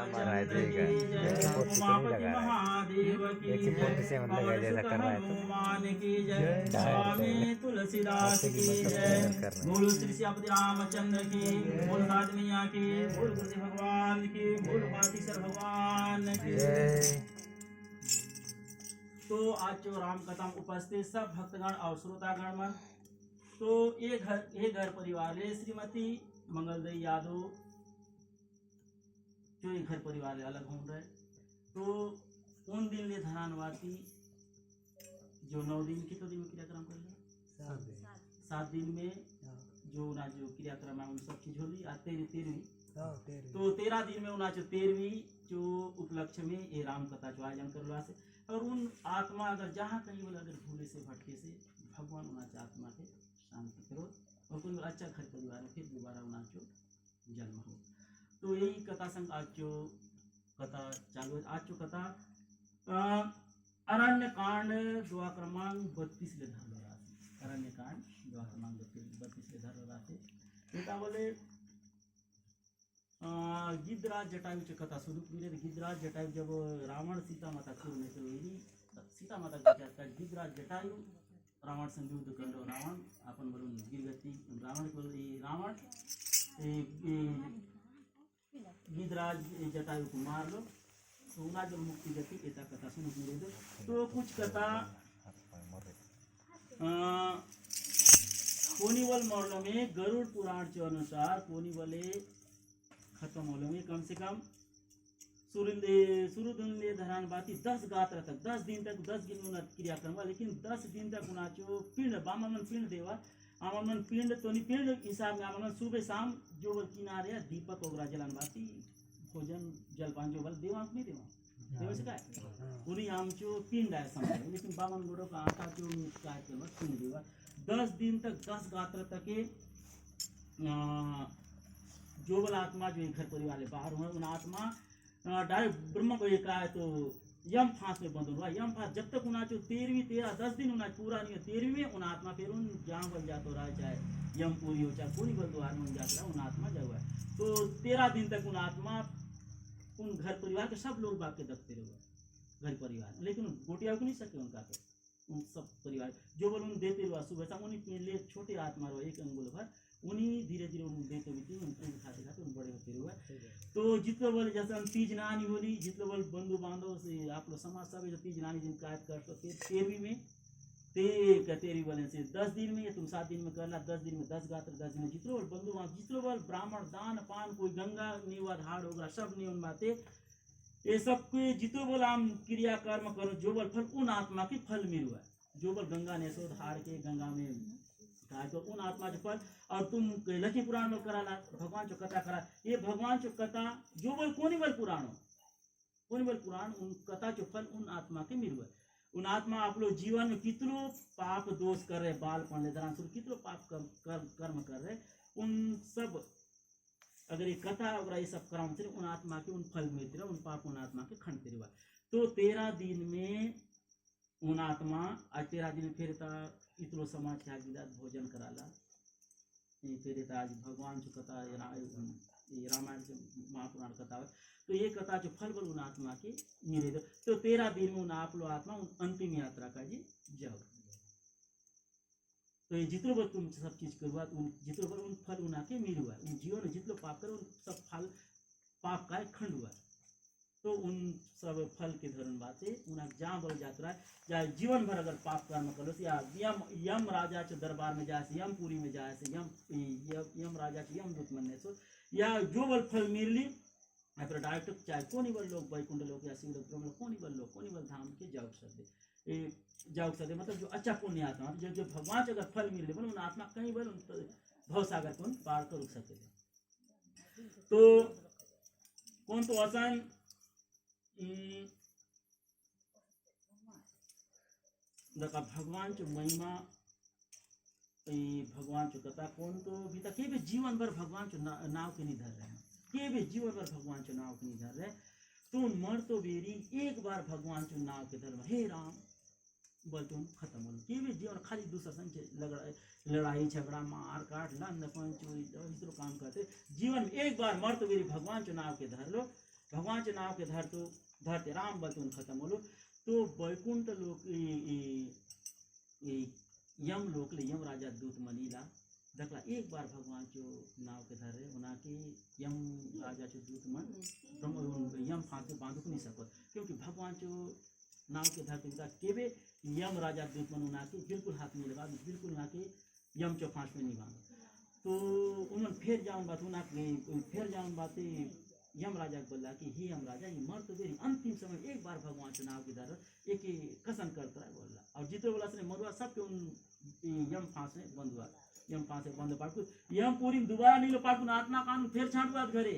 हमारा है देगा एक ही पोती तो नहीं लगा रहा है एक ही पोती से मतलब है जैसा कर रहा है तो स्वामी तुलसीदास की जय। बोलो श्री श्यामति रामचंद्र की, बोल साध मैया की, बोल गुरुदेव भगवान की, बोल पातीश्वर भगवान की। तो आज जो राम कथा में उपस्थित सब भक्तगण और श्रोतागण मन, तो ये घर परिवार ले श्रीमती मंगलदेवी यादव जो ये घर परिवार ले अलग घूम रहे, तो उन दिन ले धरानवाती जो 9 दिन की तो दिन में क्रियाक्रम कर ले 7 दिन में जो ना जो क्रियाक्रम है उन सब चीज होली आ 13वीं तो 13 दिन में उना जो 13वीं जो उपलक्ष्य में ये राम कथा जो आयोजन कर से और उन आत्मा अगर जहाँ कहीं बोला अगर भूले से भटके से भगवान उना आत्मा के शांति करो और कोई अच्छा घर परिवार में फिर दोबारा उना जो जन्म हो। तो यही कथा संग आज जो कथा चालू है। आज जो कथा अरण्य कांड दुआ क्रमांक 32 ले धर रहा है। अरण्य कांड दुआ क्रमांक 32 ले धर रहा है। बेटा बोले गिद्धराज जटायु की कथा शुरू की। गिद्धराज जटायु जब रावण सीता माता को नहीं तो यही सीता माता को कहता है गिद्धराज जटायु रावण से युद्ध कर लो। रावण अपन बोलो गिरगति रावण को रावण गिद्धराज जटायु को मार लो तो उना जो मुक्ति गति एता कथा सुन के दो। तो कुछ कथा कोनीवल मॉडल में गरुड़ पुराण के अनुसार कोनीवले खत्म होने में कम से कम सुरुदुल्ले धरान बाती 10 गात्र तक 10 दिन तक 10 दिन उन्नत क्रियाक्रम हुआ, लेकिन 10 दिन तक उना जो पिंड बामन पिंड देवा आमन पिंड तो नहीं पिंड हिसाब में आमन सुबह शाम जो बल किनारे दीपक वगैरह जलान बाती भोजन जलपान जो बल देवा नहीं देवा देवा से काय पूरी आम जो पिंड है समझ, लेकिन बामन गोड़ों का आटा जो काय के मत पिंड देवा 10 दिन तक 10 गात्र तक के जो बल आत्मा जो घर परिवार ले बाहर हुए उन आत्मा डायरेक्ट ब्रह्म को एक है तो यम फांस में बंद हुआ। यम फांस जब तक उना जो 10 दिन उना पूरा नहीं 13वीं उन आत्मा फिर उन जहाँ बल जातो रहा चाहे यम पूरी हो चाहे पूरी बल द्वार में जाता रहा उन आत्मा जब है तो 13 दिन तक उन आत्मा उन घर परिवार के सब लोग बाग के दबते रहे घर परिवार, लेकिन गोटिया को नहीं सके उनका तो उन सब परिवार जो बल उन देते हुआ सुबह शाम उन्हीं ले छोटे आत्मा रहो एक अंगुल भर उन्हीं धीरे धीरे उन देते हुए उन खाते खाते उन बड़े होते हुए। तो जितने बोले जैसे हम तीज नानी होली जितने बोले बंधु बांधव से आप लोग समाज सब जो तीज नानी दिन कायद कर तो 13वीं में 13वीं बोले से 10 दिन में तुम 7 दिन में कर ला 10 दिन में 10 गात्र 10 दिन में जितने बोल बंधु बांधव जितने बोल ब्राह्मण दान पान कोई गंगा निवा हाड़ होगा सब नियम बातें ये सब के जितने बोल हम क्रिया कर्म करो जो बल फल उन आत्मा के फल मिलवा जो बल गंगा ने सो हार के गंगा में तो उन आत्मा जो फल और तुम लक्ष्मी पुराण में करा ला भगवान जो कथा करा ये भगवान जो कथा जो बल कोनी बल पुराण उन कथा जो फल उन आत्मा के मिलवा उन आत्मा आप लोग जीवन में कितनो पाप दोष कर रहे बाल पढ़ने दरान शुरू कितनो पाप कर्म कर रहे उन सब अगर ये कथा वगैरह ये सब कराम से उन आत्मा के उन फल मिलते रहे उन पाप उन आत्मा के खंडते रहे। तो 13 दिन में उन आत्मा आज 13 दिन फिर इतरो समाज के आगे भोजन कराला फिर आज भगवान जो कथा रामायण के महापुराण कथा है तो ये कथा जो फल बल उन आत्मा के मिले तो 13 दिन में उन आप लोग आत्मा उन अंतिम यात्रा का जी जाओ। तो ये जितने बल तुम सब चीज करवा उन जितने बल उन फल उन आके मिल हुआ उन जीवन में जितने पाप करो उन सब फल पाप का खंड हुआ तो उन सब फल के धरण बाते उन्हें जहाँ बल यात्रा चाहे जीवन भर अगर पाप कर्म करो या यम राजा के दरबार में जाए से यमपुरी में जाए से यम राजा के यम दूत मनने सो या जो बल फल मिल ली फिर डायरेक्ट चाहे कोनी बल लोग वैकुंठ लोग या शिव लोग कोनी बल धाम के जाओ सकते मतलब जो अच्छा पुण्य आत्मा जो भगवान से अगर फल मिल उन आत्मा कहीं बल भव सागर को पार कर सकते। तो कौन तो आसान देखा भगवान जो महिमा भगवान जो कथा कौन तो भी तक भी जीवन भर भगवान जो नाव के नहीं धर रहे हैं के भी जीवन भर भगवान जो नाव के नहीं धर रहे तो मर तो बेरी एक बार भगवान जो नाव के धर्म हे राम बोलते उन खत्म हो के भी जीवन खाली दूसरा संख्य लड़ाई झगड़ा मार काट लंद चोरी काम करते जीवन में एक बार मर तो बेरी भगवान जो नाव के धर लो भगवान के नाव के धरते राम बतून खत्म होलो तो वैकुंठ लोक यम लोक ले यम राजा दूत मनीला देखला एक बार भगवान जो नाव के धर रहे उना के यम राजा जो दूत मन ब्रह्म यम फांके बांधुक नहीं सको क्योंकि भगवान जो नाव के धरते का केवे यम राजा दूत मन उना के बिल्कुल हाथ में लगा बिल्कुल उना के यम चो फांस में नहीं बांधा तो उन्होंने फिर जाऊन बात उना फिर जाऊन बाते यम राजा बोला कि ही यम राजा ये मर तो मेरी अंतिम समय एक बार भगवान से नाव के धर एक कसन करता है बोला और जितने बोला से मरुआ सबके उन यम फांस में बंद हुआ यम फांस में बंद पाटू यम पूरी दोबारा नहीं लो पाटू आत्मा कानून फिर छाट हुआ घरे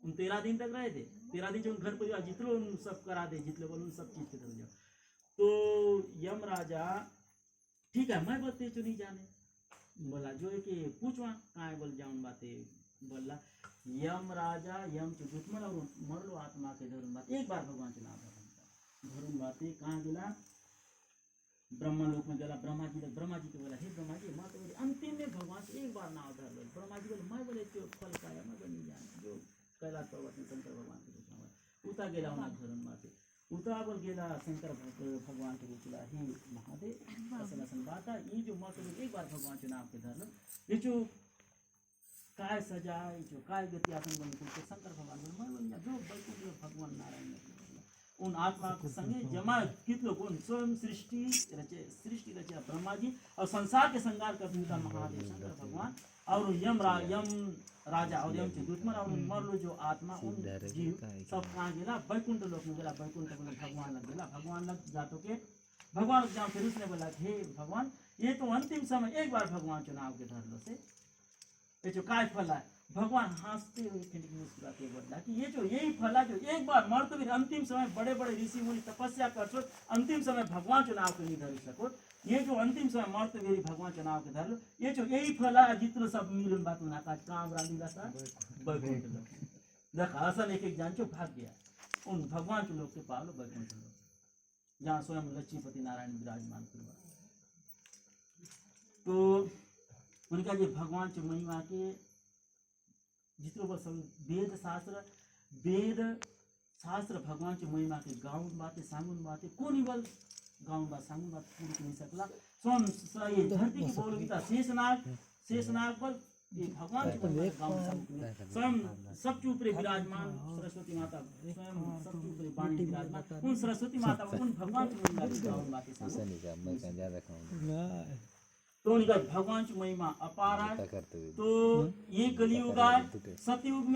उन 13 दिन तक रहे थे 13 दिन जो उन घर परिवार जितने उन सब करा दे जितने बोलो उन सब चीज के जाओ तो यम राजा ठीक है मैं बोलते जो नहीं जाने बोला जो है कि पूछवा कहाँ है बोल जाऊन बातें बोला यम राजा यम के दुश्मन और मर लो आत्मा के धरुन बात एक बार भगवान के नाम धरुन बातें कहाँ गेला ब्रह्मा लोक में गला ब्रह्मा जी के बोला हे ब्रह्मा जी माँ तो बोले अंतिम में भगवान से एक बार नाव धर लो ब्रह्मा जी बोले मैं बोले जो फल का है मैं नहीं जाना जो कैलाश पर्वत में शंकर भगवान के रूप उता गेला उना धरुन बातें उता बोल गेला शंकर भगवान के रूप हे महादेव असन बात है ये जो मत एक बार भगवान के नाम के धर लो ये जो काय सजा जो काय गति आसन बन के शंकर भगवान मैं बोलिया जो बैकुंठ भगवान नारायण उन आत्मा के संगे जमा कितलो कौन स्वयं सृष्टि रचे ब्रह्मा जी और संसार के संगार करने का महादेव शंकर भगवान और यम राजा और यम के दुश्मन और मरलो जो आत्मा उन जीव सब कहाँ गेला बैकुंठ लोक में गेला बैकुंठ भगवान लग गेला भगवान लग जातो के भगवान लग जाओ फिर उसने बोला हे भगवान ये तो अंतिम समय एक बार भगवान चुनाव के धर लो से ये जो काय फल है भगवान हंसते हुए मुस्कुराते बोला कि ये जो यही फल है जो एक बार मर तो फिर अंतिम समय बड़े बड़े ऋषि मुनि तपस्या कर सो अंतिम समय भगवान चुनाव के नहीं धर सको ये जो अंतिम समय मर तो मेरी भगवान चुनाव के धर लो ये जो यही फल है जितना सब मिलन बात ना का काम रानीला सा बैकुंठ लोक देखा असल एक जान चो भाग गया उन भगवान के लोग के पालो बैकुंठ लोक जहाँ स्वयं लक्ष्मीपति नारायण विराजमान करवा तो उनका जो भगवान के महिमा के जितने बस वेद शास्त्र भगवान के महिमा के गाउन बातें सांगुन बातें कौन बल गाउन बात सांगुन बात पूरी नहीं सकला स्वयं ये धरती की बोल गीता शेषनाग बल ये भगवान के स्वयं सबके ऊपर विराजमान सरस्वती माता स्वयं सबके ऊपर वाणी विराजमान उन सरस्वती माता उन भगवान के महिमा के गाउन बातें तो उनका भगवान की महिमा अपार है तो ये कलियुग है सतयुग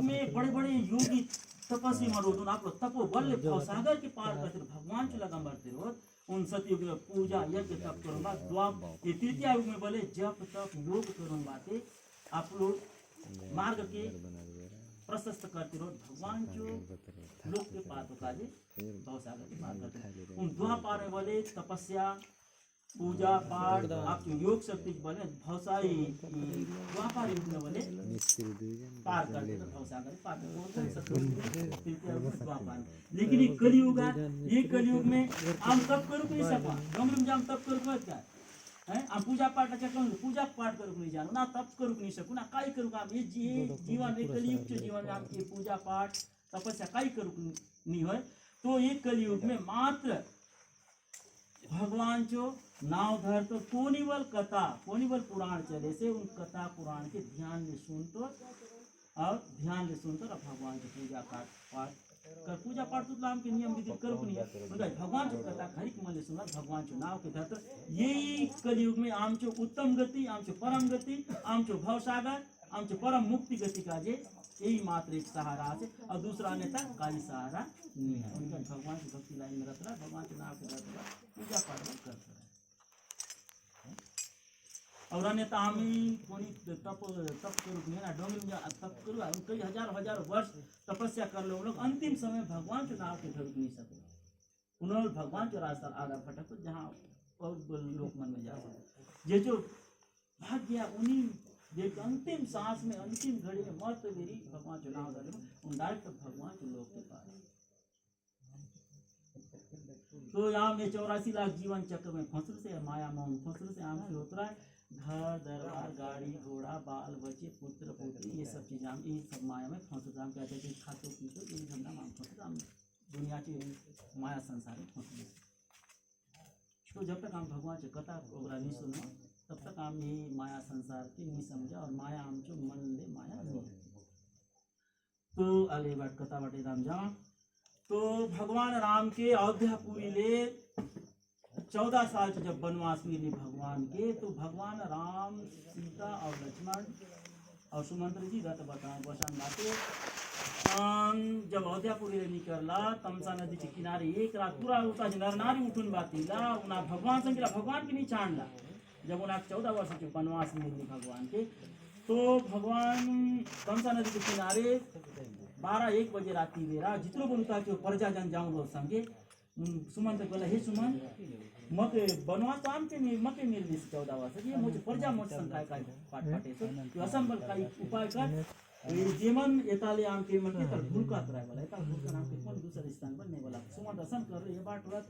में बड़े बड़े योगी तपस्वी मरो आप लोग तपो बल सागर के पार करते भगवान के लगा मरते रहो उन सतयुग में पूजा यज्ञ तप करूंगा द्वाप ये तृतीय युग में बोले जप तप योग करूंगा बातें आप लोग मार्ग के प्रशस्त करते रहो भगवान जो लोक के पार तो काजे भवसागर के पार करते उन द्वापार में बोले तपस्या पूजा पाठ आपके योग शक्ति बने भवसाई द्वापार युग में बने पार करते भवसागर पार द्वापार लेकिन ये कलियुग है ये कलियुग में हम तब करो नहीं सका गमरम जाम तब करो क्या है हम पूजा पाठ अच्छा करूँ पूजा पाठ करो नहीं जानो ना तब करो नहीं सकूँ ना काई करूँ आप ये जीवन एक कलियुग के जीवन में आपकी पूजा पाठ तपस्या काई करूँ नहीं हो तो ये कलियुग में मात्र भगवान जो नाव धर तो कोनिवल पुराण चले से उन कथा पुराण के ध्यान में सुनतो और भगवान की पूजा पाठ कर पूजा पाठ तो नाम के नियम विधि करो नहीं भगवान जो कथा खरी मन ले सुना भगवान जो नाव के धर यही कलयुग में आमचो उत्तम गति आमचो परम गति आमचो भवसागर आमचो परम मुक्ति गति का जे यही मात्र एक सहारा है और दूसरा अन्यथा कोई सहारा नहीं है उनका भगवान की भक्ति लाइन में रहता है भगवान के नाम के रहता पूजा पाठ करता है और अन्यथा हम कोई तप करूँ ना डोंगरी में तप करूँ कई हजार वर्ष तपस्या कर लो लोग अंतिम समय भगवान के नाम के ढूंढ नहीं सके उन्होंने भगवान के रास्ता आधा भटक जहाँ और लोक मन में जा सके ये जो भाग्य उन्हीं देख अंतिम सांस में अंतिम घड़ी में मर्त मेरी भगवान चुनाव उन डायरेक्ट भगवान के लोग के पास तो यहाँ में 84 लाख जीवन चक्र में फसल से माया मोह फसल से आम से उतरा है घर दरबार गाड़ी घोड़ा बाल बच्चे पुत्र पुत्री ये सब चीज़ हम ये सब माया में फंस हम कहते हैं कि खाते पीते ये धंधा हम फंस हम दुनिया की माया संसार में फंस। तो जब तक हम भगवान से कथा प्रोग्राम नहीं सुनो तब तक हम ये माया संसार की नहीं समझा और माया हम जो मन ले माया नहीं। तो अले बाट कथा बाटे राम जा तो भगवान राम के अयोध्यापुरी ले 14 साल से जब वनवास मिले भगवान के तो भगवान राम सीता और लक्ष्मण और सुमंत्र जी रथ बसान बाटे जब अयोध्यापुरी निकलला तमसा नदी के किनारे एक रात पूरा उता नर नारी उठून बातीला उना भगवान संग भगवान के नहीं छाणला जब उना 14 वर्ष के वनवास मिले भगवान के तो भगवान तमसा नदी के किनारे 12-1 बजे राती बेरा जितनो बोलता कि प्रजा जन जाऊं लोग संगे सुमंत बोला हे सुमन मके वनवास तो आमके मके मिलली 14 वर्ष ये मुझे प्रजा मोठ संकाय काय पाठ पाटे तो असंबल काही उपाय कर जेमन येताले आमके मन के तर भूलका कराय वाला येता भूलका नाम के कोण दूसरे स्थान पर नहीं बोला सुमंत असन कर ये बाट रत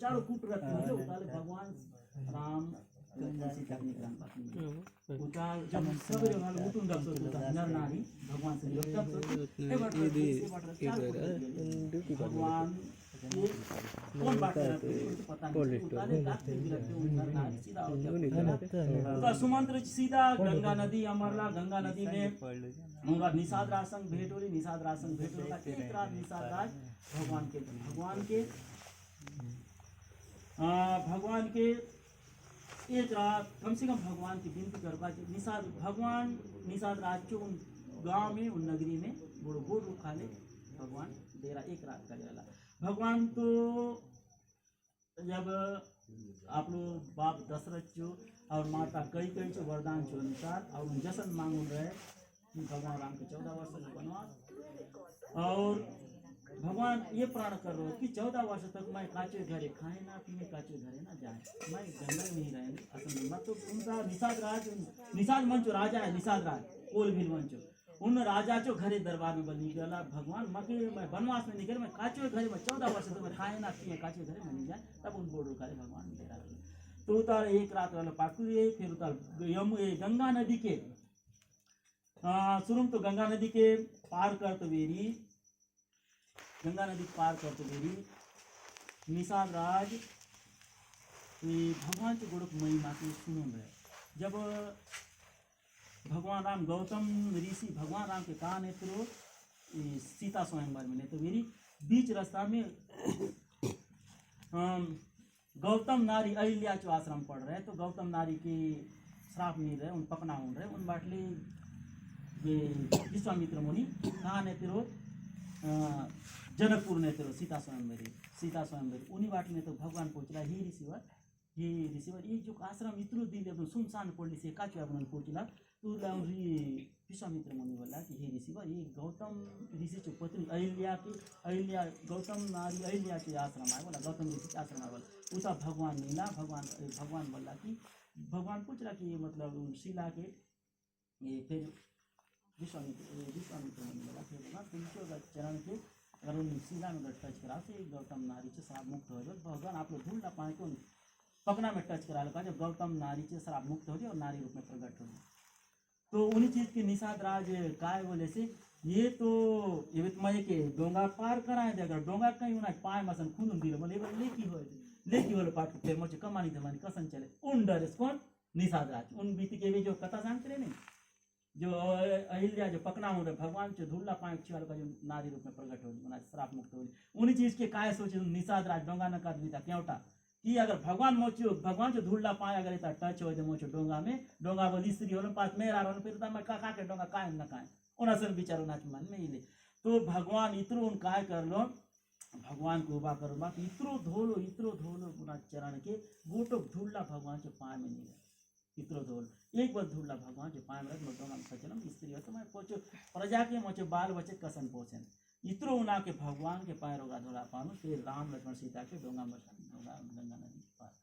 चारों फुट रत म्हणजे उताले भगवान राम गंगा सीता के निकलन पाती उताल जब सबरे वाला उठून रखतो तो नर नारी भगवान से योगता तो ये बाट भगवान कौन बात पता नहीं उतारे गाते नर नारी सीधा उनका सुमंत्र सीधा गंगा नदी अमरला गंगा नदी में उनका निषाद राज संग भेंट हो रही निषाद राज संग भेंट होगा एक रात निषाद राज भगवान के एक रात कम से कम भगवान की विनती करवा निषाद राज के उन गांव में उन नगरी में बोड़ बोड़ खा ले भगवान डेरा एक रात का डेरा भगवान तो जब आप लोग बाप दशरथ जो और माता कई जो वरदान जो अनुसार और जशन मांग रहे भगवान राम के 14 वर्ष का वनवास और भगवान ये प्राण कर रहे हो कि 14 वर्ष तक मैं काचे घरे खाए ना पीने काचे घरे ना जाए मैं जंगल में ही रहेंगे असल में मतलब उनका निषाद मंचो राजा है निषाद राज कोलभील मंचो उन राजा जो घरे दरबार में निकला भगवान मके मैं वनवास में निकल मैं काचे घरे में 14 वर्ष तक मैं खाए ना पीने काचे घरे में नहीं जाए तब उन बोर्ड करे भगवान मेरा तो उतार एक रात वाला पाकुए फिर उतार गंगा नदी के शुरू तो गंगा नदी के पार करते बेरी गंगा नदी पार करते बेरी निषाद राज भगवान के गुरुक महिमा के सुन रहे जब भगवान राम गौतम ऋषि भगवान राम के कहा नेत्रो सीता स्वयंवर में तो मेरी बीच रास्ता में गौतम नारी अहिल्या जो आश्रम पढ़ रहे तो गौतम नारी के श्राप मिल रहे उन पकना हो रहे उन बाटले ये विश्वामित्र मुनि कहाँ नेत्रो जनकपुर नेत्रो सीता स्वयंवर उन्हीं बाटले तो भगवान पहुँचला ही ऋषिवर ये जो आश्रम इतनो दिन एकदम सुनसान पड़ली से का अपन पहुँचला तो विश्वामित्र मुनि बोला कि हे ऋषिवर ये गौतम ऋषि जो पत्नी अहिल्या गौतम नारी अहिल्या के आश्रम आए बोला गौतम ऋषि के आश्रम आए बोला उसा भगवान मिला भगवान बोला कि भगवान पूछ रहा कि ये मतलब शिला के ये फिर विश्वामित्र मुनि बोला फिर तुमको चरण के अगर उन शिला में टच करा से गौतम नारी से श्राप मुक्त हो जाए भगवान आप लोग धूल ना पाए को पकना में टच करा लगा जब गौतम नारी से श्राप मुक्त हो जाए और नारी रूप में प्रकट हो जाए तो उन्हीं चीज के निषाद राज काय बोले से ये तो ये मैं के डोंगा पार कराए दे अगर डोंगा कहीं उना पाए मसन खून दिल बोले लेकी हो पाठ फिर मुझे कमानी धमानी कसन चले उन डरेस कौन निषाद राज उन बीती के भी जो कथा जानते रहे नहीं जो अहिल्या जो पकना हो रहे भगवान जो धुल्ला पाए वालों का जो नारी रूप में प्रकट हो उना श्राप मुक्त हो उन्हीं चीज के काय सोचे निषाद राज डोंगा न कर दीता क्यों कि अगर भगवान जो धुल्ला पाए अगर इतना टच हो जाए मोचो डोंगा बोली स्त्री हो पास मेरा रो फिर मैं का के डोंगा काहे न काहे उनसन विचारो नाच मन में इले तो भगवान इतरो उन काय कर लो भगवान को उबा करो बात इतरो धोलो उना चरण के गोटो धुल्ला भगवान के पाए में नहीं इतरो धोल एक बार धुल्ला भगवान के पाए में डोंगा में सचलम स्त्री हो तो मैं पहुंचो प्रजा के मोचो बाल बच्चे कसन पहुंचे इतरो उना के भगवान के पाए रोगा धोला पानो फिर राम लक्ष्मण सीता के डोंगा गंगा नदी पार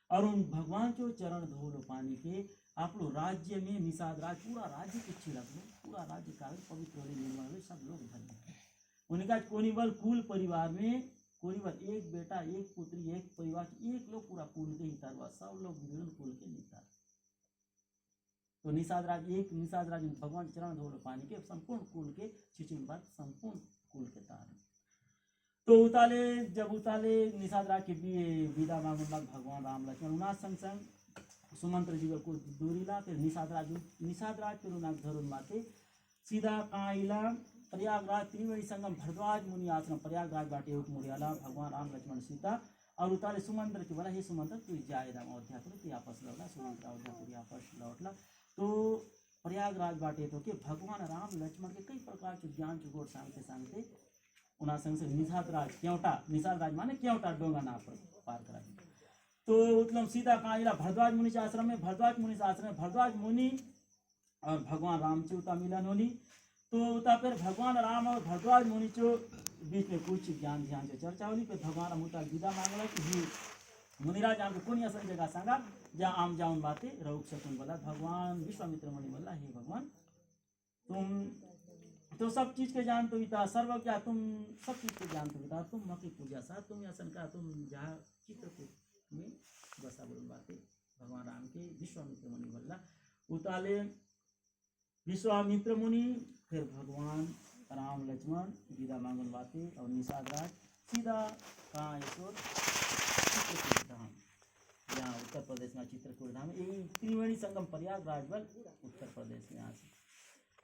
और उन भगवान के चरण धोलो पानी के आप लोग राज्य में निषाद राज पूरा राज्य के छिड़क लो पूरा राज्य का पवित्र निर्मल सब लोग धन्य उनका कोनिवल कुल परिवार में कोई बात एक बेटा एक पुत्री एक परिवार एक लोग पूरा कुल के हितार हुआ, सब लोग मिलन कुल के नितार। तो निषाद राज भगवान के चरण धोल पानी के संपूर्ण कुल के छिचिन बात संपूर्ण कुल के तार। तो उताले निषाद राज के विदा मांगन बाद भगवान राम लक्ष्मण उना संग संग सुमंत्र जीवल को दूरीला। फिर निषाद राज फिर उना धरुन माते सीधा काइला प्रयागराज त्रिवेणी संगम भरद्वाज मुनि आश्रम प्रयागराज बाटे उठ मुड़ियाला भगवान राम लक्ष्मण सीता और उतारे सुमंत्र के बोला हे सुमंत्र तू जाए राम अयोध्या तू वापस लौटा। सुमंत्र अयोध्या वापस लौटला। तो प्रयागराज बाटे तो के भगवान राम लक्ष्मण के कई प्रकार के ज्ञान चुगोट सांगते उना संग से निषाद राज माने क्योंटा डोंगा ना पार करा। तो मतलब सीधा काइला भरद्वाज मुनि आश्रम में भरद्वाज मुनि और भगवान राम से उता मिलन होनी। तो उता फिर भगवान राम और भरद्वाज मुनि चो बीच में कुछ ज्ञान ध्यान से चर्चा होली। फिर भगवान राम उता विदा मांगला कि ही मुनिराज आपको कौन ऐसा जगह सांगा जहाँ आम जाऊन बातें रहुक सकूं। बोला भगवान विश्वामित्र मुनि बोला हे भगवान तुम तो सब चीज के जान तो इता सर्व क्या तुम सब चीज के जान तो इता तुम मकी पूजा सा तुम ऐसा का तुम जहाँ चित्रकूट में बसा बोल बातें भगवान राम के विश्वामित्र मुनि बोला। उताले विश्वामित्र मुनि फिर भगवान राम लक्ष्मण विदा मांगन बातें और निषाद राज सीधा कहाँ चित्रकूट धाम यहाँ उत्तर प्रदेश में चित्रकूट धाम यही त्रिवेणी संगम प्रयागराज बल उत्तर प्रदेश में यहाँ से।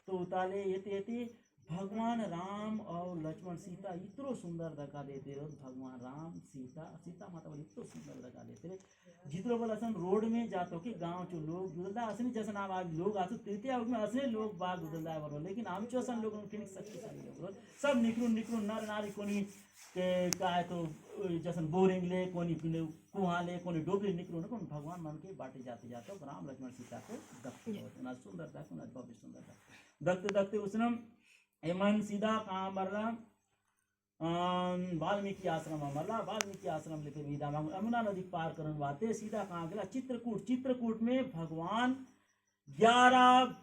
तो उताले ये भगवान राम और लक्ष्मण सीता इतनो सुंदर दका देते रहो। भगवान राम सीता माता बोले इतनो सुंदर दका देते रहे जितनो बोल असन रोड में जातो कि गांव चो लोग गुदलदा असनी जैसे आज लोग आसो तृतीय युग में असने लोग बाग गुदलदा बरो लेकिन आम चो असन लोग फिनिक्स शक्तिशाली लोग सब निकलून नर नारी कोनी का है तो जैसन बोरिंग ले कोनी कुहा ले कोनी डोबली निकलून कौन भगवान मन के बाटे जाते जाते राम लक्ष्मण सीता को दखते सुंदरता को भव्य सुंदरता दखते उसने हेमंत सीधा कहाँ मरला वाल्मीकि आश्रम में मरला। वाल्मीकि आश्रम ले फिर विदा मांग यमुना नदी पार करन वाते सीधा कहाँ गया चित्रकूट में भगवान 11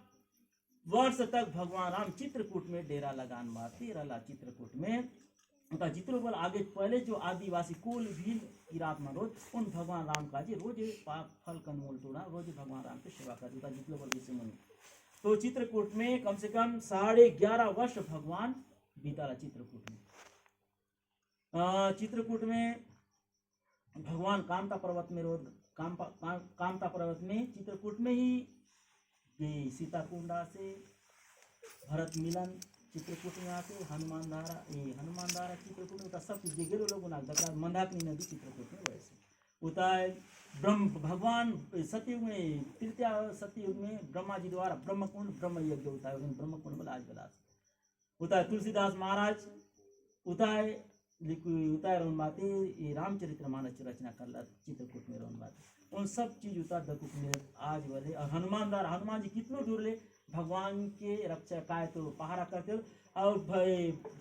वर्ष तक भगवान राम चित्रकूट में डेरा लगान मारती रला। चित्रकूट में उनका जितने बोल आगे पहले जो आदिवासी कुल भी किरात में रोज उन भगवान राम का जी रोज फल कंदमूल तोड़ा रोज भगवान राम की सेवा कर देता जितने बोल विषय मुनि। तो चित्रकूट में कम से कम 11.5 वर्ष भगवान बीताला। चित्रकूट में भगवान कामता पर्वत में रोज कामता पर्वत में चित्रकूट में ही सीता कुंडा से भरत मिलन चित्रकूट में आते हनुमान धारा चित्रकूट में सब कुछ गेलो लोग मंदाकिनी नदी चित्रकूट में वैसे उतार भगवान सतयुग में तृतीय सतयुग में ब्रह्मा जी द्वारा ब्रह्मकुंड ब्रह्म यज्ञ होता है ब्रह्मकुंड में आज बलास उतार तुलसीदास महाराज उतार रोन बातें रामचरित्र मानस रचना कर चित्रकूट में रोन बातें उन सब चीज उतार दकुट में आज वाले। और हनुमान जी कितनों दूर ले भगवान के रक्षा काय तो पहारा करते और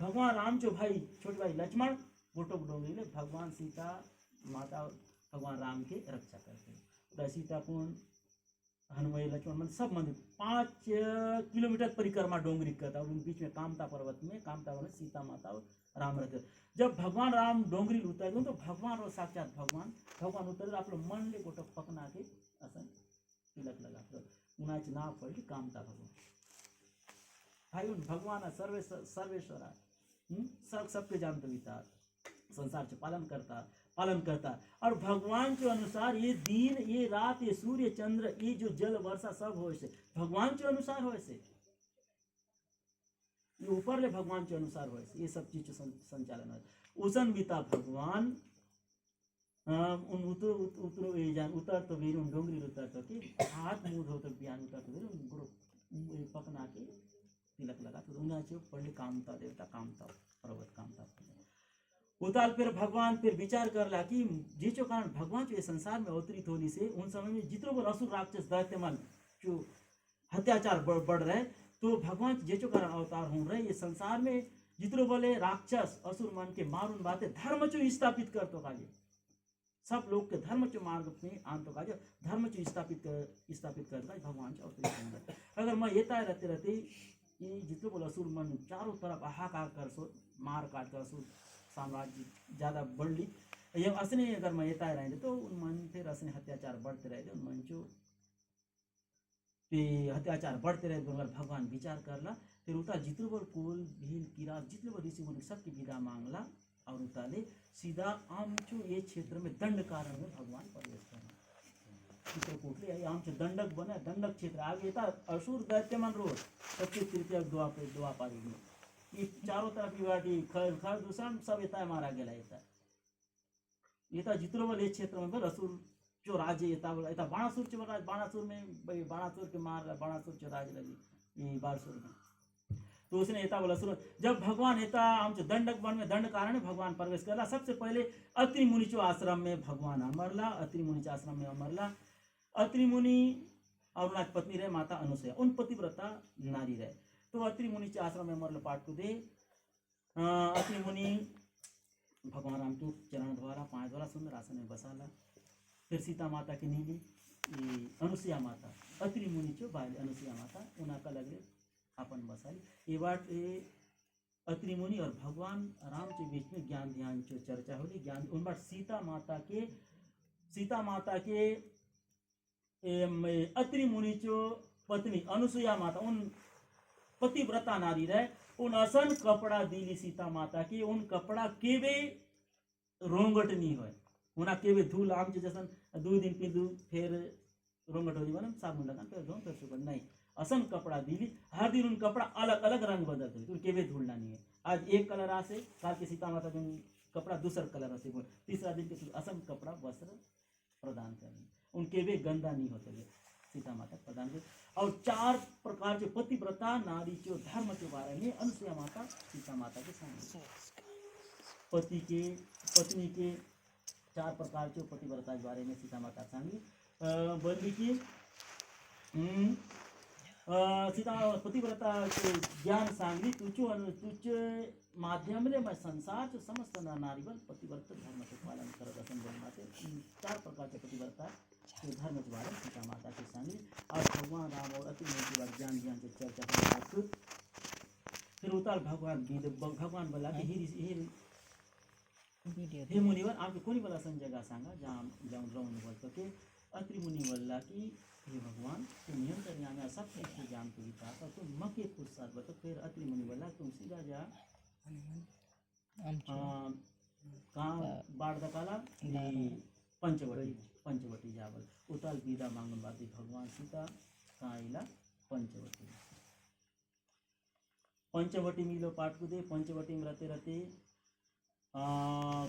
भगवान राम जो भाई छोटे भाई लक्ष्मण गोटो डोंगरी ले भगवान सीता माता भगवान राम के रक्षा करते। सीता कुंड हनुमान लक्ष्मण मन सब मंदिर 5 किलोमीटर परिक्रमा डोंगरी करता और उन बीच में कामता पर्वत में सीता माता और राम रहते। जब भगवान राम डोंगरी उतर तो भगवान और साक्षात भगवान उतर आप लोग मन ले गोटो पकना के असन तिलक लगा उनाच ना पड़ी कामता भगवान भाई उन भगवान सर्वेश्वर सबके जानते विचार संसार से पालन करता और भगवान के अनुसार ये दिन ये रात ये सूर्य चंद्र ये जो जल वर्षा सब हो से भगवान के अनुसार हो से ये ऊपर ले भगवान के अनुसार हो ये सब चीज संचालन है उसन बीता भगवान उन उतर तो वीर उन डोंगरी उतर तो कि हाथ मुंह धो तो बियान उतर तो वीर उन गुरु पकना के तिलक लगा तो उन्हें जो पढ़े कामता देवता कामता पर्वत कामता उताल फिर भगवान फिर विचार कर ला कि जिसके कारण भगवान जो संसार में अवतरित होने से उन समय में जितने वो असुर राक्षस दैत्यमन जो अत्याचार बढ़ रहे तो भगवान जिसके कारण अवतार हो रहे ये संसार में जितने बोले राक्षस असुर मन के मारून बातें धर्म चो स्थापित कर तो काजे सब लोग के धर्म चो मार्ग में आन तो काजे धर्म चो स्थापित कर भगवान चो अवतरित अगर मैं ये रहते कि जितने बोले असुर मन चारों तरफ हाहाकार कर सो मार काट कर सो साम्राज्य ज़्यादा बढ़ ली ये असने अगर मैं येता रहे तो उन मन फिर असने अत्याचार बढ़ते रहे उन मंचो पे अत्याचार बढ़ते रहे अगर भगवान विचार करला फिर उता जितने बार कोल भील कीड़ा जितने बार ऋषि मुनि सबकी विदा मांगला और उताले सीधा आमचो ये क्षेत्र में दंड कारण में भगवान प्रवेश करना चित्रकूटले आई आमचे दंडक बने दंडक क्षेत्र आगे था असुर दैत्यमन रोड सबसे तृतीय द्वापार में ये चारों तरफ युवाटी खर खर दूसरा सब येता मारा गेला येता जितने वाले क्षेत्र में असुर जो राजे येता बाणासुर चे राज बाणासुर में बाणासुर के मार बाणासुर चे राज लगी ये बारसुर में तो उसने येता बोला असुर जब भगवान येता आमचे दंडक वन में दंड कारण भगवान प्रवेश करला सबसे पहले अत्रि मुनि चो आश्रम में भगवान अमरला अत्रि मुनि आश्रम में अमरला अत्रि मुनि और उनकी पत्नी रहे माता अनुसुया उन पतिव्रता नारी रहे तो अत्रि मुनि के आश्रम में मरल पाठ को दे अत्रि मुनि भगवान राम के चरण द्वारा पाँच द्वारा सुंदर आसन में बसाला फिर सीता माता की नीली अनुसुया माता अत्रि मुनि चो बाल अनुसुया माता उनका लगे अपन बसाली ये बात अत्रि मुनि और भगवान राम के बीच में ज्ञान ध्यान जो चर्चा होली ज्ञान उन बात सीता माता के अत्रि मुनि चो पत्नी अनुसुया माता उन पतिव्रता नारी रहे उन असन कपड़ा दिली सीता माता की उन कपड़ा केवे रोंगट नहीं होय उना केवे धूल आम जैसन 2 दिन पिंदु फिर रोंगट हो जीवन साबुन लगा फिर धो फिर सुबह नहीं असन कपड़ा दिली हर दिन उन कपड़ा अलग अलग रंग बदलते उन केवे धूल नहीं है आज एक कलर आसे काल के सीता माता दिन कपड़ा दूसरा कलर से तीसरा दिन के असन कपड़ा वस्त्र प्रदान करेंगे उनके वे गंदा नहीं होते सीता माता प्रदान कर और 4 प्रकार के पतिव्रता नारी जो धर्म के बारे में अनुसुया माता सीता माता के सामने पति के पत्नी के 4 प्रकार के पतिव्रता के बारे में सीता माता सांगी बोली कि सीता पतिव्रता के ज्ञान सांगली तुझे माध्यम ले मैं संसार जो समस्त नारी बल पतिव्रत धर्म के पालन कर बोलते 4 प्रकार के पतिव्रता के धर्म के बारे में सीता माता के सांगली और भगवान राम और अति के ज्ञान ज्ञान की चर्चा फिर उतार भगवान बोला कि हे मुनिवर आपके कोणी बोला संजगा सांगा जाऊन राहून बोलतो की अत्रि मुनि बोलला की हे भगवान तुम नियंत्रण आम्ही सब कुछ जानते विचार तो तुम मके पुस्तक बतो फिर अत्रि मुनि बोला तुम सीधा जा कहाँ बाढ़ दकाला पंचवटी जावल उताल विदा मांगून बाती भगवान सीता कहाँ इला पंचवटी मिलो पाठ को दे पंचवटी में रहते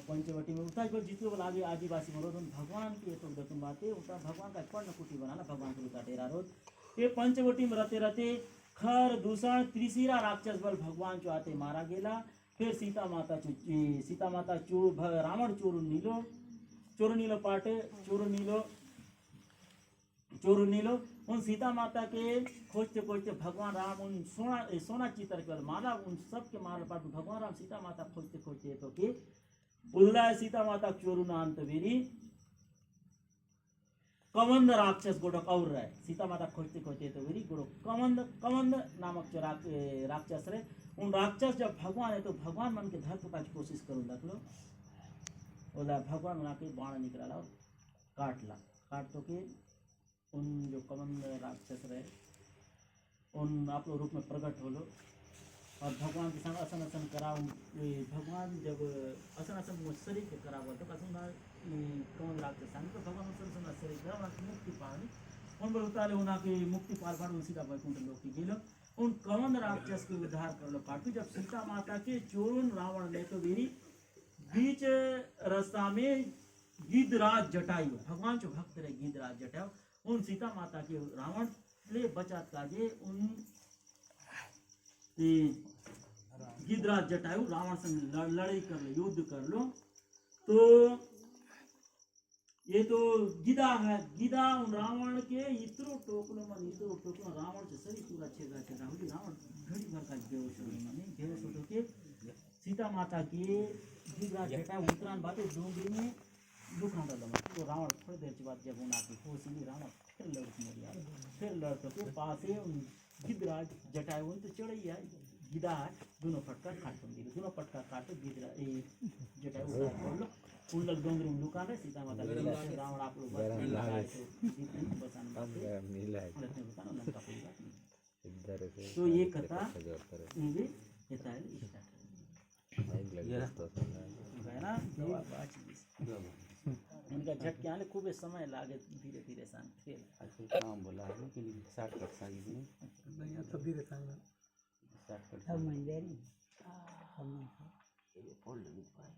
पंचवटी में उतार पर जितने वाला आगे आदिवासी मरोद भगवान की तो तुम बातें उता भगवान का पर्ण कुटी बनाना भगवान को उता डेरा रोज ये पंचवटी में रहते खर दूषण त्रिशिरा राक्षस बल भगवान जो आते मारा गेला फिर सीता माता रावण चोर नीलो पाटे चोर नीलो उन सीता माता के खोजते भगवान राम उन सोना चित्र के माला उन सब के माला पाट भगवान राम सीता माता खोजते तो कि उल्ला सीता माता चोरू नांत वीरी कमंद राक्षस गोडक और रहे सीता माता खोजते तो वीरी गोडो कमंद नामक जो राक्षस रहे उन राक्षस जब भगवान है तो भगवान मन के धर का कोशिश करूँ देख लो बोला भगवान उना के बाण निकला और काट तो के उन जो कमंद राक्षस रहे उन आप लोग रूप में प्रकट हो लो और भगवान के संग असन कराओ भगवान जब असन शरीर के कराओ तो कमंद राक्षस संग तो भगवान असन शरीर करा मुक्ति पानी उन बोल उतारे उना की मुक्ति पाल पाड़ सीता वैकुंठ लोक की गेलो उन कमंद राक्षस के उद्धार कर लो पाटू जब सीता माता के चोरुन रावण ले तो वीरी बीच रास्ता में गिद्धराज जटायु भगवान जो भक्त रहे गिद्धराज जटायु उन सीता माता के रावण ले बचात काजे उन गिद्धराज जटायु रावण से लड़ाई कर लो युद्ध कर लो तो ये तो गिदा है गिदा उन रावण के इतरो टोकलो रावण से सही पूरा छेदा होगी रावण घड़ी भर का बेहोश हो के सीता माता की गिद्धराज जटायु उत्तरायण बातें डोंगरी में दुख डाला तो रावण थोड़ी देर के बाद जब उन आके होशी रावण फिर लड़के पास गिद्धराज जटायु तो चढ़ ही आई गिदा दोनों फटका काटून दिले दोनों फटका काटो गिदरा ए जटायु बोलो उन लोग डोंगरी में लुका रहे सीता माता रावण आप लोग बसान तो ये कथा मुझे कहता है ना इनका झट के आने खूब समय लागे धीरे धीरे शांत फिर काम बोला है कि शॉर्टकट साइज में तो धीरे सांगा शॉर्टकट हम म्हणजे हम ये फोल्ड नहीं पाए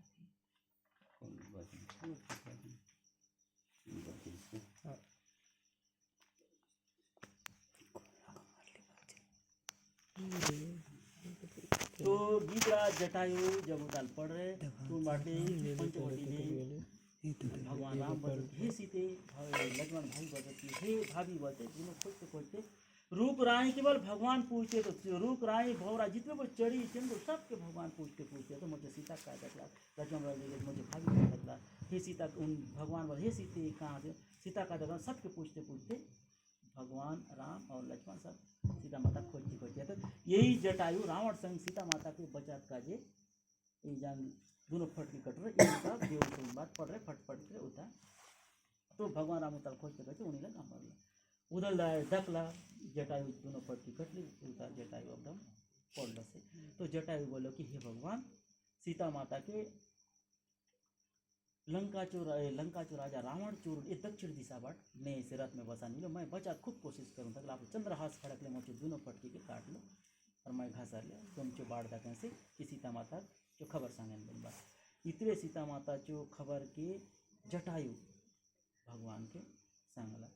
तो गिदराज जटायु जब उताल पड़ रहे तो बाटे पंचवटी ने भगवान राम बजत हे सीते लक्ष्मण भाई बजत हे भाभी बजत दोनों खोजते खोजते रूप राय केवल भगवान पूछते तो रूप राय भौरा जितने वो चढ़ी चंद्र सबके भगवान पूछते पूछते तो मुझे सीता का लगला लक्ष्मण मुझे भाभी का लगला हे सीता उन भगवान बोले हे सीते कहाँ से सीता का लगला सबके पूछते पूछते भगवान राम और लक्ष्मण सब सीता माता खोजती खोजती तो यही जटायु रावण संग सीता माता के बचात का जे जान दोनों फट के कट रहे एक साथ देव से बात पड़ रहे फट फट के उतार तो भगवान राम उतार खोजते खोजते उन्हीं का काम पड़ला उधर डकला जटायु दोनों फट की कट ली उतार जटायु एकदम पड़ से तो जटायु बोलो कि हे भगवान सीता माता के लंका चो राजा रावण चोर ये दक्षिण दिशा बाट ने से रथ में बसा नहीं लो मैं बचा खूब कोशिश करूँ तक आप चंद्रहास खड़क ले मुझे दोनों फटकी के काट लो और मैं घासा लिया तुम चो बाढ़ दकन से कि सीता माता जो खबर सांगन बन बात इतने सीता माता जो खबर के जटायु भगवान के सांगला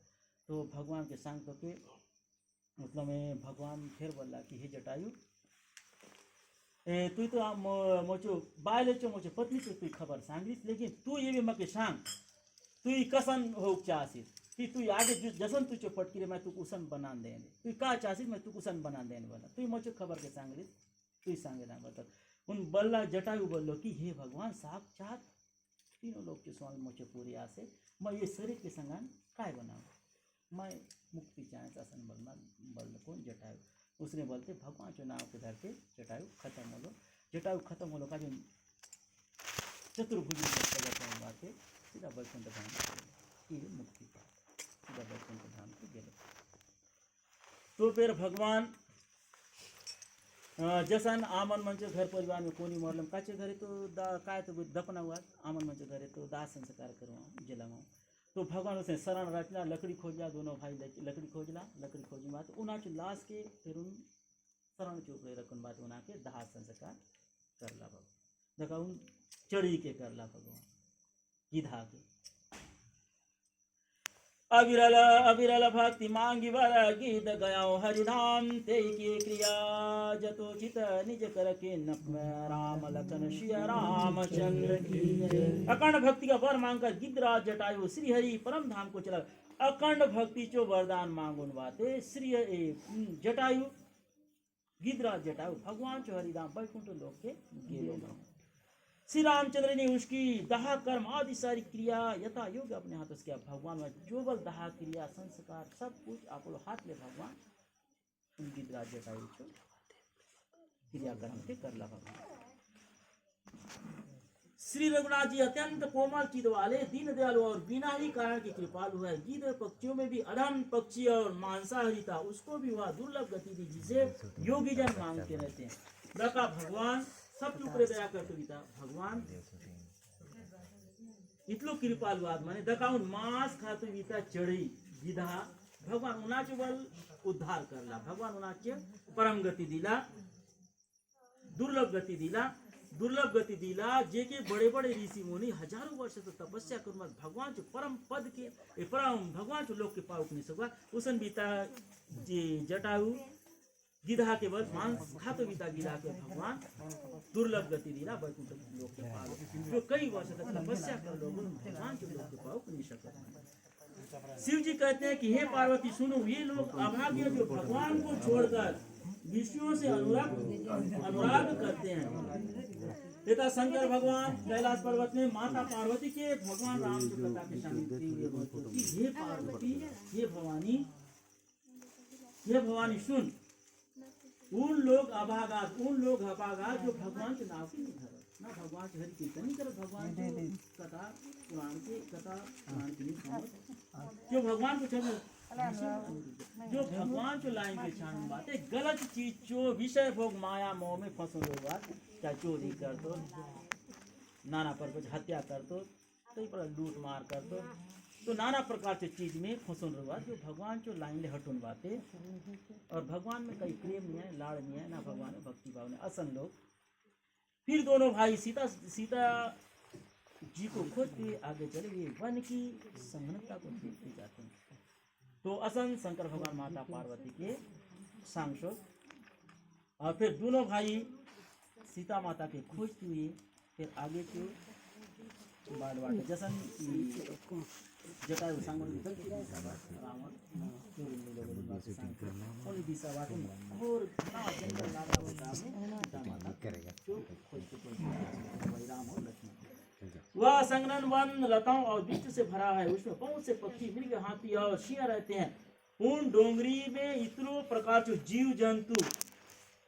तो भगवान के सांग तो के मतलब में भगवान फिर बोला कि हे जटायु तू तो मोचो बायले चो मोचो पत्नी चो तू खबर सांगलीस लेकिन तू ये भी मके सांग तू कसन हो चाहसीस कि तू आगे जसन तू चो पटकी रे मैं तू कुसन बना देने तू का चाहसीस मैं तू कुसन बना देने वाला तू मोचो खबर के सांगलीस तू सांगे ना बता उन बल्ला जटायु बोलो कि हे भगवान साक्षात तीनों लोग के स्वामी मोचो पूरी आसे मैं ये शरीर के संगान काय बनाऊँ मैं मुक्ति चाहे आसन बोलना बल कौन जटायु उसने बोलते भगवान जो नाम के धरते जटायु खत्म हो लो का जो चतुर्भुजी बातें सीधा बैकुंठ धाम की मुक्ति पा सीधा बैकुंठ धाम के गेले तो फिर भगवान जसन आमन मंच घर परिवार में कोनी मरलम काचे घरे तो काय तो दफना हुआ आमन मंच घरे तो दाह संस्कार करवा जलावा तो भगवान उसने शरण रचना लकड़ी खोजला दोनों भाई लकड़ी खोजी बात उना के लाश के फिर उन शरण चौक रखन बात उना के दाह संस्कार करला भगवान देखा उन चढ़ी के करला भगवान गिधा के अविरल अविरल भक्ति मांगी वर गीत गया हरिधाम ते की क्रिया जतोचित निज कर के राम लखन श्री रामचंद्र की अखंड भक्ति का वर मांगकर गिद्धराज जटायु श्री हरि परम धाम को चला अखंड भक्ति चो वरदान मांगुन बाते श्री जटायु गिद्धराज जटायु भगवान चो हरिधाम वैकुंठ लोक के गेलो श्री रामचंद्र ने उसकी दाह कर्म आदि सारी क्रिया यथा योग्य अपने हाथों से किया भगवान में जो बल दाह क्रिया संस्कार सब कुछ आप लोग हाथ ले भगवान उनकी राज्य का क्रिया कर्म के करला भगवान श्री रघुनाथ जी अत्यंत कोमल चिद वाले दीन दयालु और बिना ही कारण के कृपालु है गिद्ध पक्षियों में भी अधम पक्षी और मांसाहारी था उसको भी वह दुर्लभ गति दी जिसे योगी जन मांगते रहते हैं रखा भगवान सब ऊपर दया करते गीता भगवान इतलो कृपालुवाद माने दकाउन मांस खाते गीता चढ़ी गिधा भगवान उनाचे बल उद्धार करला भगवान उनाचे परम गति दिला दुर्लभ गति दिला जे के बड़े बड़े ऋषि मुनि हजारों वर्ष तो तपस्या करुम भगवान जो परम पद के परम भगवान जो लोक के पाउक नहीं सका उसन बीता जटायु गिधा के बल मांस खाते गीता गिधा के भगवान दुर्लभ गति दिला वैकुंठ लोक के पाओ जो कई वर्ष तक तपस्या कर लोग भगवान के लोक के पाओ नहीं सकते शिव जी कहते हैं कि हे पार्वती सुनो ये लोग अभागे जो भगवान को छोड़कर विष्णुओं से अनुराग करते हैं पिता शंकर भगवान कैलाश पर्वत में माता पार्वती के भगवान राम की कथा के सामने हे पार्वती हे भवानी सुन उन लोग अभागात जो भगवान के नाम की नहीं धरत ना, भगवान के हरि कीर्तन नहीं करत, भगवान के कथा पुराण की नहीं सुनत, जो भगवान को छोड़ जो भगवान को लाएंगे छान बातें गलत चीज जो विषय भोग माया मोह में फंसो लोग बात, चाहे चोरी कर दो, नाना प्रकार हत्या कर दो, कई प्रकार लूट मार कर दो, तो नाना प्रकार के चीज में फंसन रहा जो भगवान जो लाइन हटुन बाते, और भगवान में कई प्रेम नहीं है, लाड़ नहीं है ना, भगवान में भक्ति भाव नहीं, असन लोग। फिर दोनों भाई सीता जी को खोजते आगे चले गए, वन की संघनता को देखते जाते हैं। तो असन शंकर भगवान माता पार्वती के सांसद, और फिर दोनों भाई सीता माता के खोजते हुए फिर आगे के बाद वाटे जसन जटायु सांगोली रावण और दिशा वाटे और जंगल लागा होता है सीता माता करेगा जो खोजते वही राम और लक्ष्मण। वह संगनन वन लताओं और वृक्ष से भरा है, उसमें बहुत से पक्षी मृग हाथी और सिंह रहते हैं। उन डोंगरी में इतने प्रकार के जीव जंतु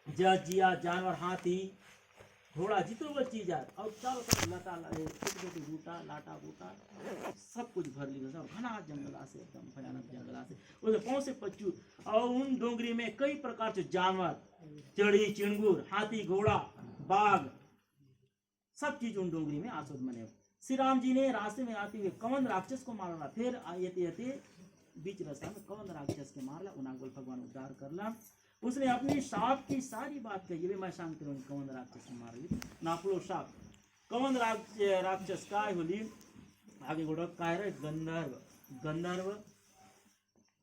जिया जानवर हाथी घोड़ा जितने वो चीज है, और चारों तरफ लता छोटे बूटा लाटा बूटा सब कुछ भर लिया, सब घना जंगला से एकदम भयानक जंगला से उसे कौन से पच्चू, और उन डोंगरी में कई प्रकार के जानवर चढ़ी चिड़गुर हाथी घोड़ा बाघ सब चीज उन डोंगरी में आसुद बने। श्री राम जी ने रास्ते में आते हुए कवन राक्षस को मारना, फिर आते बीच रास्ता में कवन राक्षस के मारला, उनागोल भगवान उद्धार करला। उसने अपनी साप की सारी बात कही, ये मैं सांगते रहूं कवन राक्षस को मारली नापलो साप कवन राक्षस काय होली आगे गोड़ काय रे गंधर्व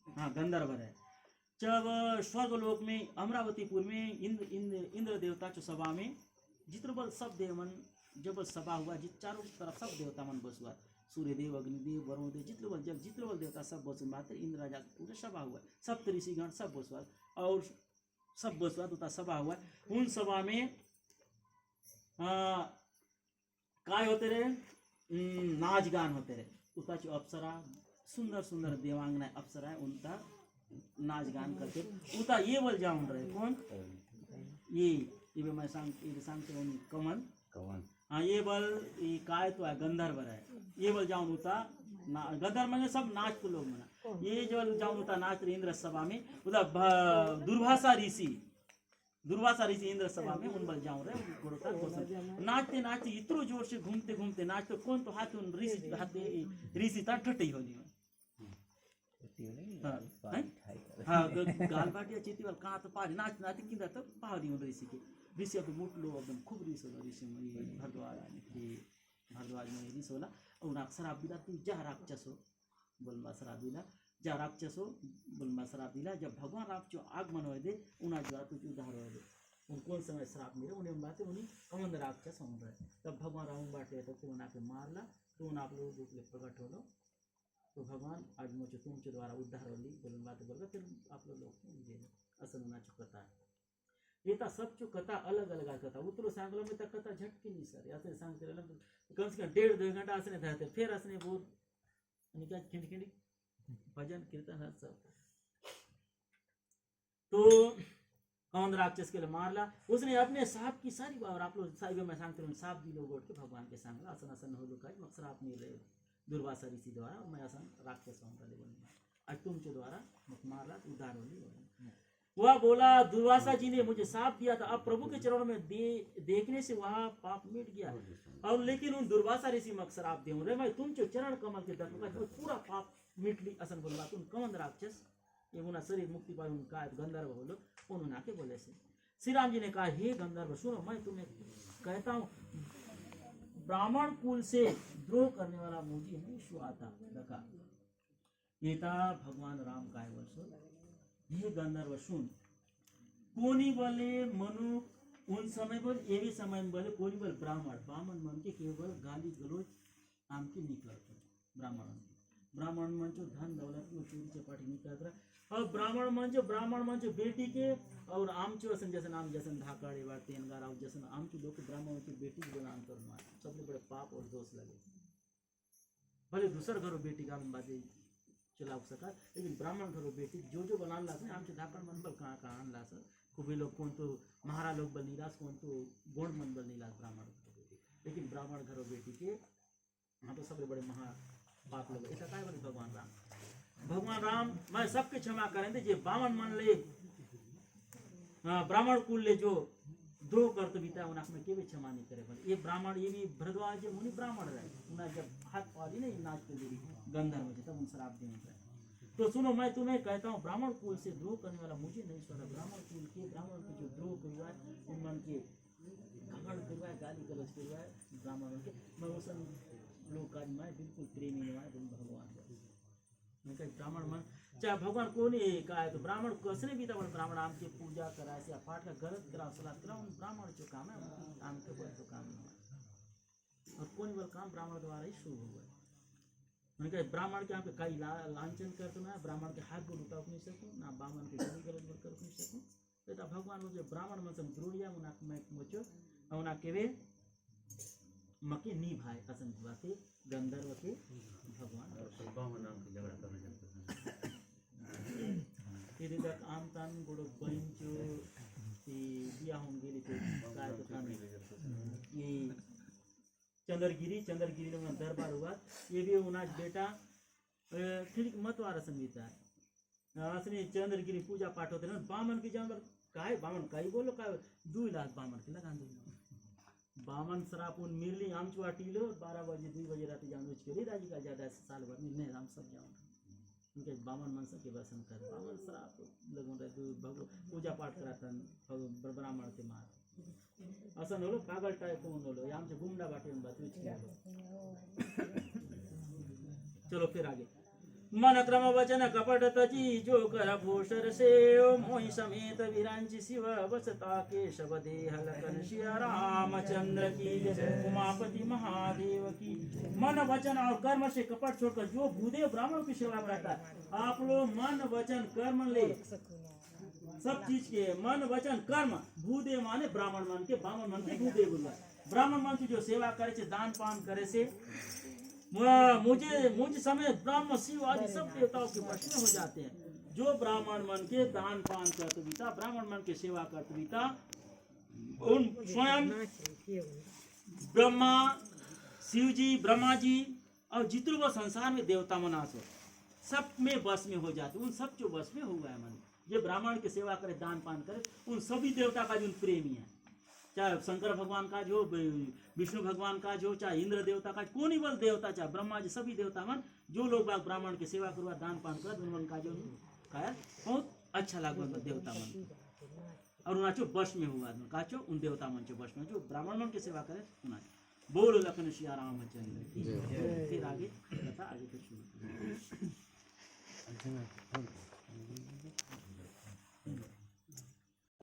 हाँ गंधर्व है। जब स्वर्गलोक में अमरावतीपुर में इंद्र देवता के सभा में जितने बल सब देवन जब सभा हुआ, जिस चारों तरफ सब देवता मन बसुआ, सूर्यदेव अग्निदेव वरुण देव जितने बल देवता सब बसुन मात्र इंद्र राजा पूरे सभा हुआ, सप्त ऋषिगण सब बसुआ और सब बसुआ तो सभा हुआ। उन सभा में काय होते रहे, नाच गान होते रहे, उता अप्सरा सुंदर सुंदर देवांगना अप्सरा उनका नाच गान करते, उता ये बल जाऊन रहे कौन ये मैं सांगते कवन हाँ ये बल ये काय तो है गंधर्व है, ये बल जाऊन उता गंधर्व में सब नाच को लोग मना, ये जो जाऊन उता नाच इंद्र सभा में उधर दुर्वासा ऋषि इंद्र सभा में उन बल जाऊं रहे नाचते नाचते इतने जोर से घूमते घूमते नाचते कौन तो हाथ ऋषि था ठट्टी होली हाँ गाल बाटिया चीती वाल कहाँ तो पहाड़ी नाचते नाचते किंदा तो पहाड़ी उन ऋषि के ऋषि अब मुटलो एकदम खूब ऋषि होला ऋषि में भरद्वाज में ऋषि होला और शराब दिला तू जा राक्षस हो बोलबा शराब दिला जा राक्षस हो बोलबा शराब दिला। जब भगवान राम जो आगमन हो दे उन्हें जो तुझ उद्धार हो दे उन कौन समय श्राप मिले उन्हें बातें उन्हीं कमंद राक्षस हो रहे, तब भगवान राम बाटे तो उन्हें के मारला तो उन आप लोग प्रकट हो लो तो भगवान आज मुझे तुमके द्वारा उद्धार हो ली बोलन बातें बोल फिर आप लोग असल होना चुकता है। ये था सब जो कथा अलग अलग कथा उतरो सांगलो में तक कथा झटकी नहीं सर ऐसे सांगते रहना कम से कम 1.5-2 घंटा असने थे फिर असने बोल क्या खिंडी भजन कीर्तन सब तो कौन राक्षस के लिए मारला उसने अपने सांप की सारी बात, और आप लोग सारी में सांगते रहो सांप दी लोग के भगवान के सांगला असन असन हो लोग मत श्राप नहीं रहे दुर्वासा ऋषि द्वारा मैं असन राक्षस आज तुमके द्वारा मत मारला उद्धार होली। वह बोला दुर्वासा जी ने मुझे साप दिया था, अब प्रभु के चरणों में देखने से वह पाप मिट गया, और लेकिन उन दुर्वासा ऋषि मक श्राप दे रहे मैं तुम जो चरण कमल के दर्शन का पूरा पाप मिट ली असन बोल तुम कमन राक्षस ये उन्हें शरीर मुक्ति पाए उनका गंधर्व बोलो उन्होंने आके बोले से। श्री राम जी ने कहा हे गंधर्व सुनो मैं तुम्हें कहता हूँ ब्राह्मण कुल से द्रोह करने वाला मुझे नहीं सुहाता लगा ये था भगवान राम का वर्षो ये गंधर्व सुन कोनी बोले मनु उन समय बोल एवी समय बोले कोनी बोल ब्राह्मण मन के केवल गाली गलोच आम की नहीं करते ब्राह्मण मन जो धन दौलत में चोरी चपाटी नहीं करता, और ब्राह्मण मन जो बेटी के और आमचो जैसे नाम जैसे धाकाड़े बार तेनगार और जैसे आमचो लोग ब्राह्मण की बेटी को नाम करना सबसे बड़े पाप और दोष लगे, भले दूसर घरों बेटी का बातें चला सका लेकिन ब्राह्मण घरों बेटी जो बनान ला आमचे धाकड़ मन बल कहाँ ला सर खूबी लोग कौन तो महारा लोग बलनीलास कौन तो गोंड मन बलनीलास ब्राह्मण बेटी, लेकिन ब्राह्मण घरों बेटी के यहाँ तो सबसे बड़े महा पाप लोग ऐसा काय बोले भगवान राम मैं सबके क्षमा करें जे बावन मन ले ब्राह्मण कुल ले जो द्रोह करते बीता उन्हें में के भी क्षमा नहीं करे बोले ये ब्राह्मण ये भी भरद्वाज मुनि ब्राह्मण रहे उन्हें जब हाथ पाली नहीं नाचते देवी गंधर्व में तब उन शराब देने का तो सुनो मैं तुम्हें कहता हूँ ब्राह्मण कुल से द्रोह करने वाला मुझे नहीं सुना ब्राह्मण कुल के ब्राह्मण के जो द्रोह करवाए उन मन के घमंड करवाए गाली गलौज करवाए ब्राह्मण के मैं उस लोग का मैं बिल्कुल प्रेमी नहीं है भगवान मैं कह ब्राह्मण मन चाहे भगवान को नहीं कहा तो ब्राह्मण कसने भी था ब्राह्मण आम की पूजा कराए से पाठ का गलत करा सलाह करा उन ब्राह्मण जो काम है आम के बोले तो काम नहीं और कौन बोल काम ब्राह्मण द्वारा ही शुभ हुआ मैंने कहा ब्राह्मण के यहाँ पे कई लांछन करते ना ब्राह्मण के हाथ को लुटा नहीं सकूँ ना ब्राह्मण के गाली गलत बोल कर नहीं सकूँ बेटा भगवान मुझे ब्राह्मण मन से द्रोहिया उन्हें मैं मुझे उन्हें केवे मके नी भाई असन बाते गंधर्व के भगवान ते तक आम तान गोडो बहिणचो ते बिया होऊन गेली ते काय तो काम ये चंद्रगिरी में दरबार हुआ ये भी उन्हाच बेटा ठीक महत्वार संगीत है असली चंद्रगिरी पूजा पाठ होते ना बामन की जानवर काय बामन काही बोलो काय 2 लाख बामन के लगा दे बामन सरापुन मिरली आमचुआ टीलो 12 बजे 2 बजे रात जानवर के राजी का ज्यादा साल भर में हम सब जाऊं उनके बामन मनसा के दर्शन कर बामन सराप लोगों रे भगवान पूजा पाठ कराता ब्राह्मण के मार असं होलो पागल टाइप होऊन होलो आमचे गुंडा बाटे बात चलो फिर आगे मन क्रम वचन कपट तजी जो कर भूषर से मोहि समेत विरांची शिव वसता केशव देह लखन सिया रामचंद्र की जय उमापति महादेव की मन वचन और कर्म से कपट छोड़कर जो भूदेव ब्राह्मण की सेवा करता है आप लोग मन वचन कर्म ले सब चीज के मन वचन कर्म भूदेव माने ब्राह्मण मान के बामन मान के भूदेव ब्राह्मण मान की जो सेवा करे से दान पान करे से मुझे समय ब्रह्म शिव आदि सब देवताओं के प्रश्न हो जाते हैं जो ब्राह्मण मन के दान पान करते बीता ब्राह्मण मन की सेवा करते बीता उन स्वयं ब्रह्मा शिव जी ब्रह्मा जी और जितने वो संसार में देवता मनास हो सब में बस में हो जाते उन सब जो बस में हुआ है मन ये ब्राह्मण की सेवा करे दान पान करे उन सभी देवता का जो प्रेमी है चाहे शंकर भगवान का जो विष्णु भगवान का जो चाहे इंद्र देवता का कौन ही बल देवता चाहे ब्रह्मा जी सभी देवता मन जो लोग ब्राह्मण की सेवा करवा दान पान कर उन का जो खाया बहुत अच्छा लगा देवता मन और उन्हें बस में हुआ का चो उन देवता मन चो बस में जो ब्राह्मण मन की सेवा करे उन्हें बोलो लखन सिया रामचंद्र फिर आगे कथा आगे फिर शुरू